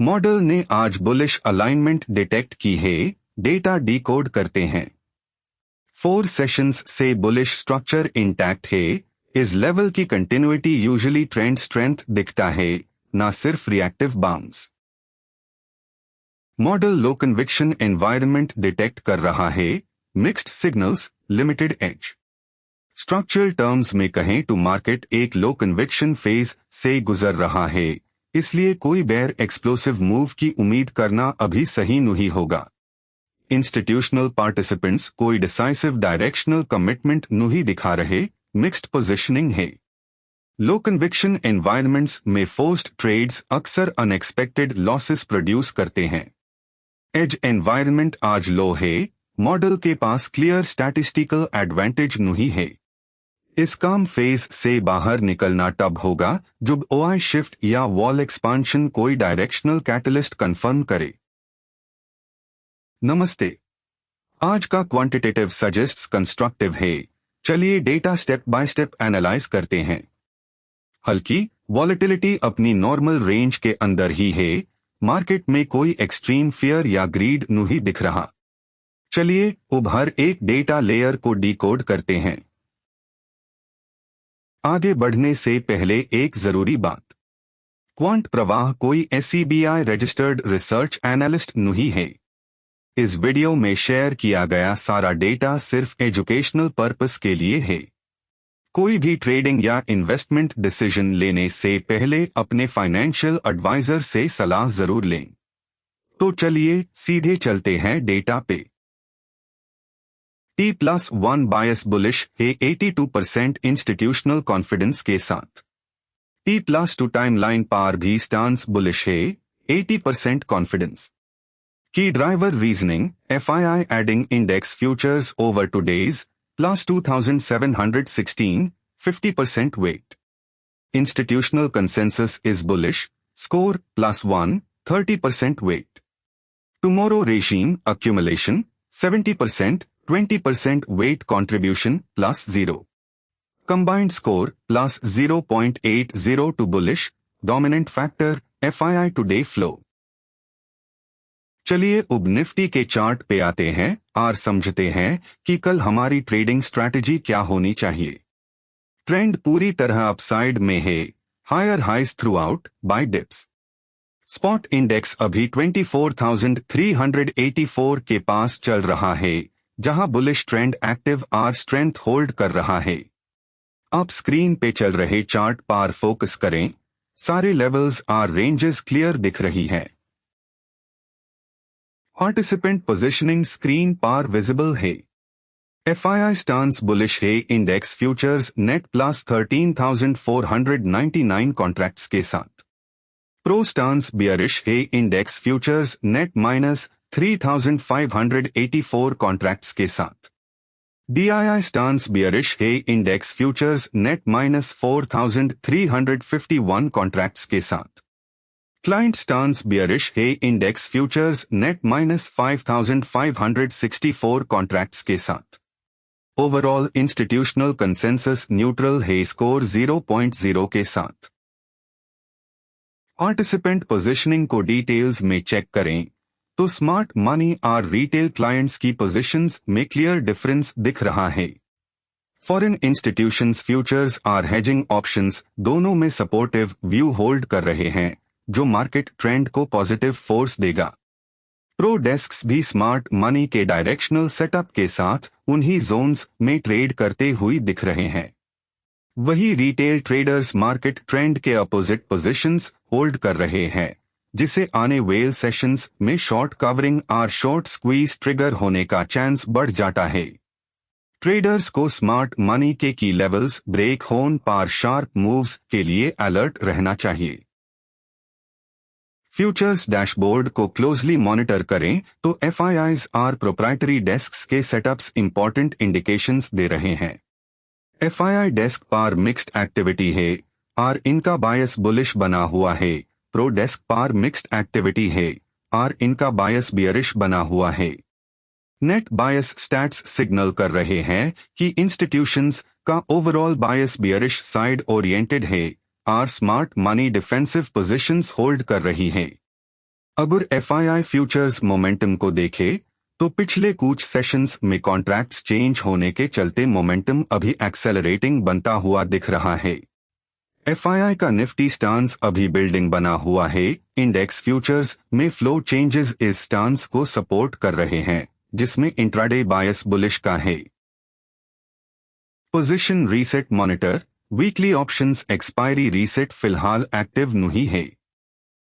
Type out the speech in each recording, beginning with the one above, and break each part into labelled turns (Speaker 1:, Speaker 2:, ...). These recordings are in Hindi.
Speaker 1: मॉडल ने आज बुलिश अलाइनमेंट डिटेक्ट की है, डेटा डिकोड करते हैं। 4 सेशंस से बुलिश स्ट्रक्चर इंटैक्ट है। इस लेवल की कंटिन्यूटी यूजुअली ट्रेंड स्ट्रेंथ दिखता है, ना सिर्फ reactive bounce. Model low conviction environment detect कर रहा है, mixed signals, limited edge. Structural terms में कहें तो मार्केट एक लो कन्विक्शन फेज से गुजर रहा है, इसलिए कोई बेयर एक्सप्लोसिव मूव की उम्मीद करना अभी सही नहीं होगा। इंस्टीट्यूशनल पार्टिसिपेंट्स कोई डिसाइसिव डायरेक्शनल कमिटमेंट नहीं दिखा रहे, मिक्स्ड पोजिशनिंग है। लो कन्विक्शन एनवायरनमेंट्स में फोर्स्ड ट्रेड्स अक्सर अनएक्सपेक्टेड लॉसेस प्रोड्यूस करते हैं। एज एनवायरनमेंट आज लो है, मॉडल के पास क्लियर स्टैटिस्टिकल एडवांटेज नहीं है। इस काम फेज से बाहर निकलना तब होगा जब ओआई शिफ्ट या वॉल एक्सपांशन कोई डायरेक्शनल कैटलिस्ट कंफर्म करे। नमस्ते। आज का क्वांटिटेटिव सजेस्ट्स कंस्ट्रक्टिव है। चलिए data step by step analyse करते हैं। हल्की वॉलेटिलिटी अपनी नॉर्मल रेंज के अंदर ही है, मार्केट में कोई एक्सट्रीम फियर या ग्रीड नहीं दिख रहा। चलिए अब हर एक डेटा लेयर को डिकोड करते हैं। आगे बढ़ने से पहले एक जरूरी बात, क्वांट प्रवाह कोई SEBI रजिस्टर्ड रिसर्च एनालिस्ट नहीं है। इस वीडियो में शेयर किया गया सारा डेटा सिर्फ एजुकेशनल पर्पस के लिए है। कोई भी ट्रेडिंग या इन्वेस्टमेंट डिसीजन लेने से पहले अपने फाइनेंशियल एडवाइजर से सलाह जरूर लें। तो चलिए सीधे चलते हैं डेटा पे। T+1 बायस बुलिश है 82% इंस्टीट्यूशनल कॉन्फिडेंस के साथ। T+2 टाइमलाइन पार भी स्टांस बुलिश है, 80% कॉन्फिडेंस। की driver reasoning, FII adding index futures over today's plus 2716, 50% weight. Institutional consensus is bullish, score +1, 30% weight. Tomorrow regime accumulation, 70%, 20% weight contribution +0. Combined score +0.80 to bullish, dominant factor, FII today flow. चलिए अब निफ्टी के चार्ट पे आते हैं और समझते हैं कि कल हमारी ट्रेडिंग स्ट्रैटेजी क्या होनी चाहिए। ट्रेंड पूरी तरह अपसाइड में है, higher highs throughout, buy dips. Spot index अभी 24,384 के पास चल रहा है, जहां बुलिश ट्रेंड एक्टिव और स्ट्रेंथ होल्ड कर रहा है। आप स्क्रीन पे चल रहे चार्ट पर फोकस करें, सारे लेवल्स और रेंजेस क्लियर दिख रही है। पार्टिसिपेंट पोजिशनिंग स्क्रीन पर विजिबल है। FII स्टांस बुलिश है इंडेक्स फ्यूचर्स नेट +13,499 कॉन्ट्रैक्ट्स के साथ। प्रो स्टांस बियरिश है इंडेक्स फ्यूचर्स नेट -3,584 कॉन्ट्रैक्ट्स के साथ। DII स्टांस बियरिश है इंडेक्स फ्यूचर्स नेट -4,351 कॉन्ट्रैक्ट्स के साथ। क्लाइंट स्टांस बियरिश है इंडेक्स फ्यूचर्स नेट -5,564 कॉन्ट्रैक्ट्स के साथ। ओवरऑल इंस्टीट्यूशनल कंसेंसस न्यूट्रल है, स्कोर 0.0 के साथ। पार्टिसिपेंट पोजिशनिंग को डिटेल्स में चेक करें तो स्मार्ट मनी और रिटेल क्लाइंट्स की पोजीशंस में क्लियर डिफरेंस दिख रहा है। फॉरेन इंस्टीट्यूशंस फ्यूचर्स और हेजिंग ऑप्शंस दोनों में सपोर्टिव व्यू होल्ड कर रहे हैं, जो मार्केट ट्रेंड को पॉजिटिव फोर्स देगा। प्रो डेस्क्स भी स्मार्ट मनी के डायरेक्शनल सेटअप के साथ उन्हीं जोन्स में ट्रेड करते हुए दिख रहे हैं। वही रिटेल ट्रेडर्स मार्केट ट्रेंड के अपोजिट पोजीशंस होल्ड कर रहे हैं, जिसे आने वेल सेशंस में शॉर्ट कवरिंग और शॉर्ट स्क्वीज ट्रिगर होने का चांस बढ़ जाता है। ट्रेडर्स को स्मार्ट मनी के की लेवल्स ब्रेक होने पर शार्प मूव्स के लिए अलर्ट रहना चाहिए। फ्यूचर्स डैशबोर्ड को क्लोजली मॉनिटर करें तो FIIs और प्रोप्राइटरी डेस्क्स के सेटअप्स इंपॉर्टेंट इंडिकेशंस दे रहे हैं। FII डेस्क पर मिक्स्ड एक्टिविटी है और इनका बायस बुलिश बना हुआ है। प्रो डेस्क पर मिक्स्ड एक्टिविटी है और इनका बायस बियरिश बना हुआ है। नेट बायस स्टैट्स सिग्नल कर रहे हैं कि इंस्टीट्यूशंस का ओवरऑल बायस बियरिश साइड ओरिएंटेड है और smart money defensive positions hold कर रही है। अगर एफआईआई फ्यूचर्स मोमेंटम को देखे तो पिछले कुछ सेशंस में कॉन्ट्रैक्ट्स चेंज होने के चलते मोमेंटम अभी एक्सेलरेटिंग बनता हुआ दिख रहा है। एफआईआई का निफ्टी स्टांस अभी बिल्डिंग बना हुआ है। इंडेक्स फ्यूचर्स में फ्लो चेंजेस इस स्टांस को सपोर्ट कर रहे हैं, जिसमें इंट्राडे बायस बुलिश का है। Position reset monitor weekly options expiry reset फिलहाल एक्टिव नहीं है।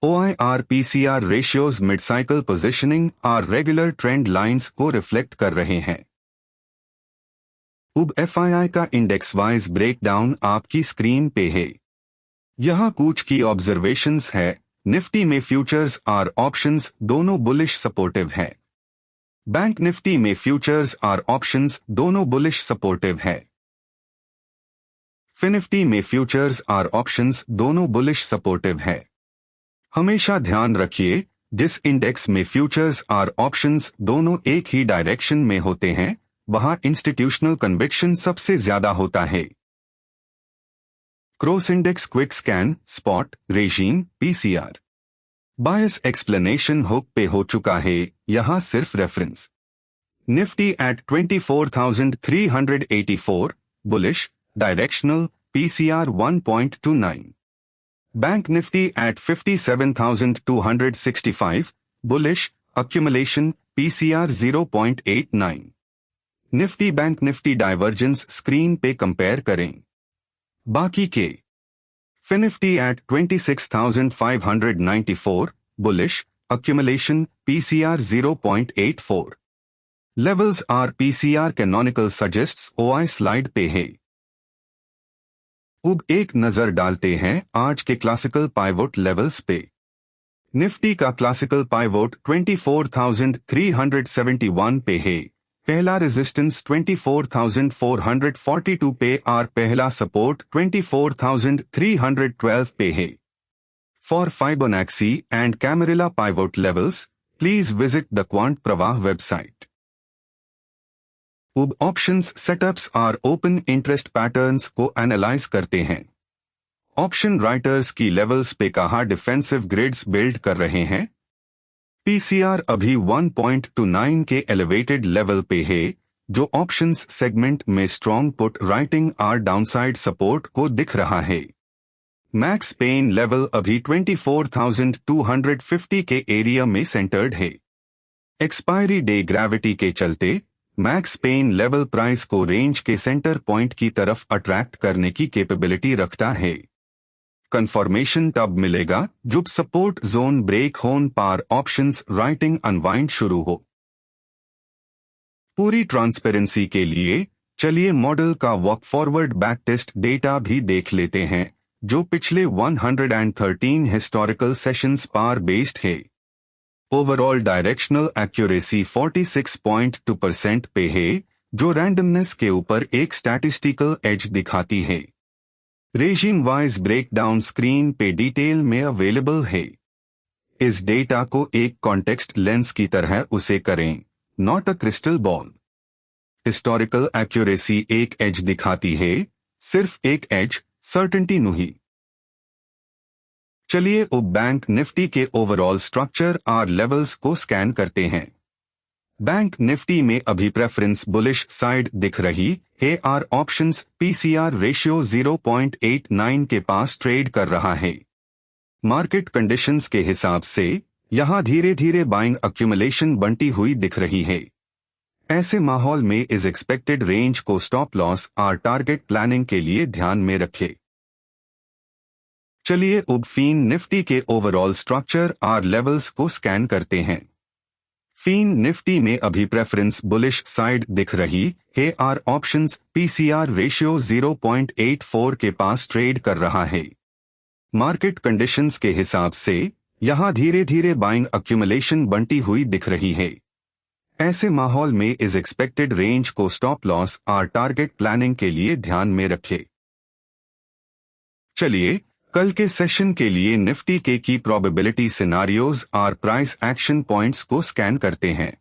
Speaker 1: OIR PCR ratios mid cycle positioning और रेगुलर ट्रेंड लाइंस को रिफ्लेक्ट कर रहे हैं। अब एफआईआई का इंडेक्स वाइज ब्रेकडाउन आपकी स्क्रीन पे है। यहाँ कुछ की ऑब्जर्वेशंस है। निफ्टी में फ्यूचर्स और ऑप्शंस दोनों बुलिश सपोर्टिव है। बैंक निफ्टी में फ्यूचर्स और ऑप्शंस दोनों बुलिश सपोर्टिव है। फिनिफ्टी में फ्यूचर्स और ऑप्शंस दोनों बुलिश सपोर्टिव है। हमेशा ध्यान रखिए, जिस इंडेक्स में फ्यूचर्स और ऑप्शंस दोनों एक ही डायरेक्शन में होते हैं, वहां इंस्टीट्यूशनल कन्विक्शन सबसे ज्यादा होता है। Cross index quick scan spot regime PCR bias explanation hook पे हो चुका है। यहां सिर्फ reference. Nifty at 24,384 bullish directional PCR 1.29। Bank Nifty at 57,265, bullish, accumulation, PCR 0.89. Nifty Bank Nifty divergence screen पे कंपेयर करें। बाकी के Finifty at 26,594, bullish, accumulation, PCR 0.84. Levels are PCR canonical suggests OI slide पे है। अब एक नजर डालते हैं आज के क्लासिकल पाइवोट लेवल्स पे। निफ्टी का क्लासिकल पाइवोट 24,371 पे है। पहला रेजिस्टेंस 24,442 पे और पहला सपोर्ट 24,312 पे है। For Fibonacci and Camarilla pivot levels please visit the quant Pravah website. अब ऑप्शंस सेटअप्स और ओपन इंटरेस्ट पैटर्न्स को एनालाइज करते हैं। ऑप्शन राइटर्स की लेवल्स पे कहा डिफेंसिव ग्रिड्स बिल्ड कर रहे हैं। पीसीआर अभी 1.29 के एलिवेटेड लेवल पे है, जो ऑप्शंस सेगमेंट में स्ट्रॉन्ग पुट राइटिंग और डाउनसाइड सपोर्ट को दिख रहा है। मैक्स पेन लेवल अभी 24,250 के एरिया में सेंटर्ड है। एक्सपायरी डे ग्रेविटी के चलते मैक्स पेन लेवल प्राइस को रेंज के सेंटर पॉइंट की तरफ अट्रैक्ट करने की कैपेबिलिटी रखता है। कंफर्मेशन तब मिलेगा जब सपोर्ट जोन ब्रेक होन पार ऑप्शंस राइटिंग अनवाइंड शुरू हो। पूरी ट्रांसपेरेंसी के लिए चलिए मॉडल का walk forward back test data भी देख लेते हैं, जो पिछले 113 हिस्टोरिकल सेशंस पार बेस्ड है। ओवरऑल डायरेक्शनल एक्यूरेसी 46.2% पे है, जो रैंडमनेस के ऊपर एक स्टैटिस्टिकल एज दिखाती है। रेजिम वाइज ब्रेकडाउन स्क्रीन पे डिटेल में अवेलेबल है। इस डेटा को एक कॉन्टेक्स्ट लेंस की तरह उसे करें, not a crystal ball. Historical accuracy एक एज दिखाती है, सिर्फ एक एज, सर्टेनिटी नहीं। चलिए अब बैंक निफ्टी के ओवरऑल स्ट्रक्चर और लेवल्स को स्कैन करते हैं। बैंक निफ्टी में अभी प्रेफरेंस बुलिश साइड दिख रही है और ऑप्शंस पीसीआर रेशियो 0.89 के पास ट्रेड कर रहा है। मार्केट कंडीशंस के हिसाब से यहां धीरे धीरे बाइंग अक्यूमुलेशन बनती हुई दिख रही है। ऐसे माहौल में इज एक्सपेक्टेड रेंज को स्टॉप लॉस और टारगेट प्लानिंग के लिए ध्यान में रखें। चलिए अब फीन निफ्टी के ओवरऑल स्ट्रक्चर और लेवल्स को स्कैन करते हैं। फीन निफ्टी में अभी प्रेफरेंस बुलिश साइड दिख रही है और ऑप्शंस पीसीआर रेशियो 0.84 के पास ट्रेड कर रहा है। मार्केट कंडीशंस के हिसाब से यहां धीरे धीरे बाइंग अक्यूमुलेशन बनती हुई दिख रही है। ऐसे माहौल में इज एक्सपेक्टेड रेंज को स्टॉप लॉस और टारगेट प्लानिंग के लिए ध्यान में रखें। चलिए कल के सेशन के लिए निफ्टी के की प्रोबेबिलिटी सिनारियोज और प्राइस एक्शन पॉइंट्स को स्कैन करते हैं।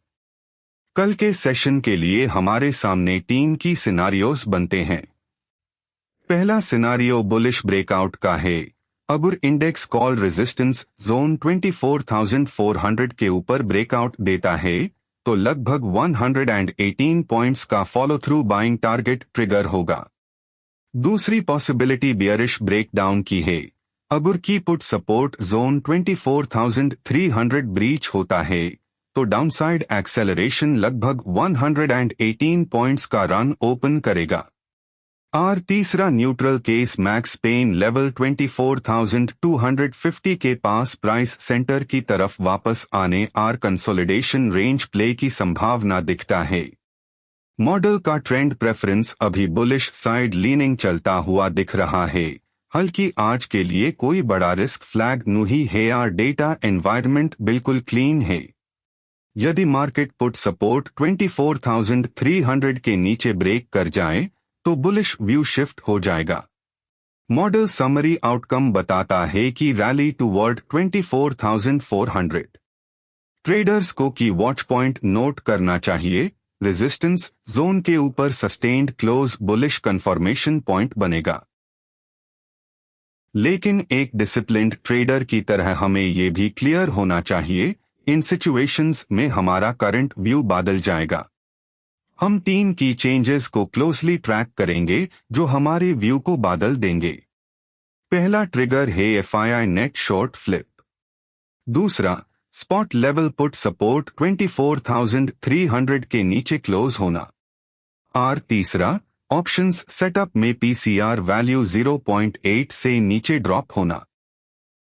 Speaker 1: कल के सेशन के लिए हमारे सामने 3 की सिनारियोज बनते हैं। पहला सिनारियो बुलिश ब्रेकआउट का है, अगर इंडेक्स कॉल रेजिस्टेंस जोन 24,400 के ऊपर ब्रेकआउट देता है तो लगभग 118 पॉइंट्स का follow through buying target trigger होगा। दूसरी पॉसिबिलिटी बियरिश ब्रेकडाउन की है। अगर की पुट सपोर्ट जोन 24,300 ब्रीच होता है तो डाउनसाइड एक्सेलरेशन लगभग 118 पॉइंट्स का रन ओपन करेगा। और तीसरा neutral case max pain level 24,250 के पास प्राइस सेंटर की तरफ वापस आने और कंसोलिडेशन रेंज प्ले की संभावना दिखता है। मॉडल का ट्रेंड प्रेफरेंस अभी बुलिश साइड लीनिंग चलता हुआ दिख रहा है। हालांकि आज के लिए कोई बड़ा रिस्क फ्लैग नहीं है और डेटा एनवायरनमेंट बिल्कुल क्लीन है। यदि मार्केट पुट सपोर्ट 24,300 के नीचे ब्रेक कर जाए तो बुलिश व्यू शिफ्ट हो जाएगा। मॉडल समरी आउटकम बताता है कि रैली टुवर्ड 24,400। ट्रेडर्स को की वॉच पॉइंट नोट करना चाहिए। रेजिस्टेंस जोन के ऊपर sustained close bullish confirmation point बनेगा। लेकिन एक डिसिप्लिन्ड ट्रेडर की तरह हमें ये भी क्लियर होना चाहिए, इन सिचुएशंस में हमारा करंट व्यू बदल जाएगा। हम टीम की चेंजेस को क्लोजली ट्रैक करेंगे जो हमारे व्यू को बदल देंगे। पहला ट्रिगर है एफआईआई नेट शॉर्ट फ्लिप। दूसरा, स्पॉट लेवल पुट सपोर्ट 24,300 के नीचे क्लोज होना। और तीसरा, ऑप्शंस सेटअप में पीसीआर वैल्यू 0.8 से नीचे ड्रॉप होना।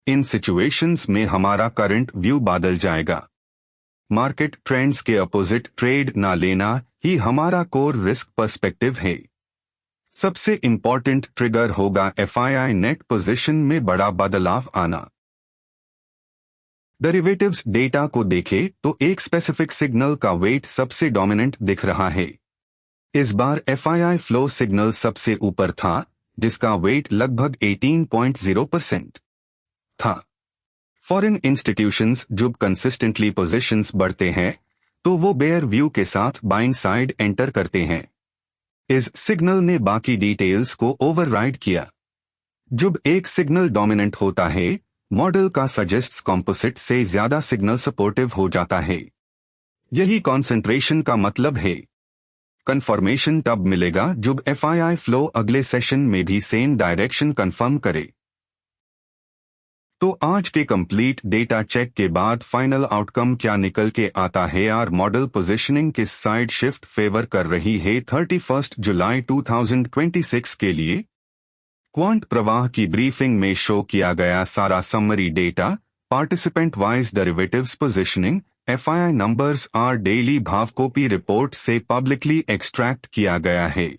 Speaker 1: इन सिचुएशंस में हमारा करंट व्यू बदल जाएगा। मार्केट ट्रेंड्स के अपोजिट ट्रेड ना लेना ही हमारा कोर रिस्क पर्सपेक्टिव है। सबसे इंपॉर्टेंट ट्रिगर होगा एफआईआई नेट पोजीशन में बड़ा बदलाव आना। डेरिवेटिव्स डेटा को देखें तो एक स्पेसिफिक सिग्नल का वेट सबसे डोमिनेंट दिख रहा है। इस बार एफआईआई फ्लो सिग्नल सबसे ऊपर था, जिसका वेट लगभग 18.0% था। फॉरेन इंस्टीट्यूशंस जब कंसिस्टेंटली पोजीशंस बढ़ते हैं तो वो बेयर व्यू के साथ बाइंग साइड एंटर करते हैं। इस सिग्नल ने बाकी डिटेल्स को ओवरराइड किया। जब एक सिग्नल डोमिनेंट होता है, मॉडल का सजेस्ट्स कॉम्पोजिट से ज्यादा सिग्नल सपोर्टिव हो जाता है। यही कॉन्सेंट्रेशन का मतलब है। कंफर्मेशन तब मिलेगा जब एफआईआई फ्लो अगले सेशन में भी सेम डायरेक्शन कंफर्म करे। तो आज के कंप्लीट डेटा चेक के बाद फाइनल आउटकम क्या निकल के आता है और मॉडल पोजीशनिंग किस साइड शिफ्ट फेवर कर रही है 31 जुलाई 2026 के लिए। क्वांट प्रवाह की ब्रीफिंग में शो किया गया सारा summary data, participant wise derivatives positioning, FII numbers और डेली भावकोपी रिपोर्ट से पब्लिकली एक्सट्रैक्ट किया गया है।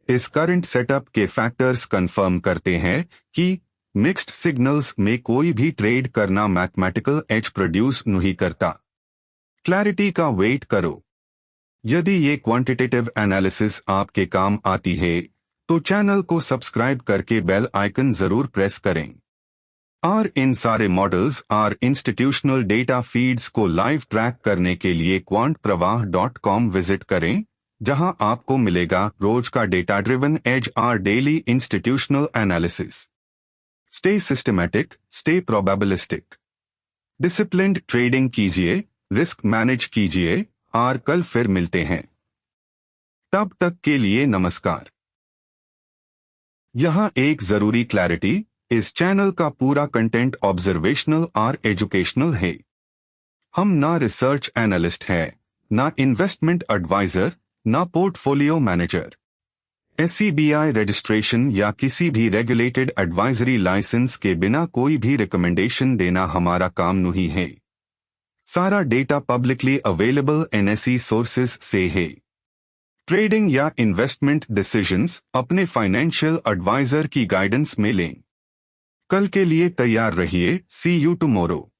Speaker 1: इस करंट सेटअप के फैक्टर्स कंफर्म करते हैं कि मिक्स्ड सिग्नल्स में कोई भी ट्रेड करना मैथमेटिकल एज प्रोड्यूस नहीं करता। क्लैरिटी का वेट करो। यदि ये क्वांटिटेटिव एनालिसिस आपके काम आती है तो चैनल को सब्सक्राइब करके बेल आइकन जरूर प्रेस करें। और इन सारे मॉडल्स और इंस्टीट्यूशनल डेटा फीड्स को लाइव ट्रैक करने के लिए quantpravaah.com विजिट करें, जहां आपको मिलेगा रोज का डेटा ड्रिवन एज और daily institutional analysis. Stay systematic, stay probabilistic, disciplined trading कीजिए, रिस्क मैनेज कीजिए और कल फिर मिलते हैं। तब तक के लिए नमस्कार। यहाँ एक जरूरी क्लैरिटी, इस चैनल का पूरा कंटेंट ऑब्जर्वेशनल और एजुकेशनल है। हम ना रिसर्च एनालिस्ट है, ना इन्वेस्टमेंट एडवाइजर, ना पोर्टफोलियो मैनेजर। SEBI रजिस्ट्रेशन या किसी भी रेगुलेटेड एडवाइजरी लाइसेंस के बिना कोई भी रिकमेंडेशन देना हमारा काम नहीं है। सारा data publicly available NSE sources से है। ट्रेडिंग या इन्वेस्टमेंट डिसीजंस अपने फाइनेंशियल एडवाइजर की गाइडेंस में लें। कल के लिए तैयार रहिए। सी यू टुमारो।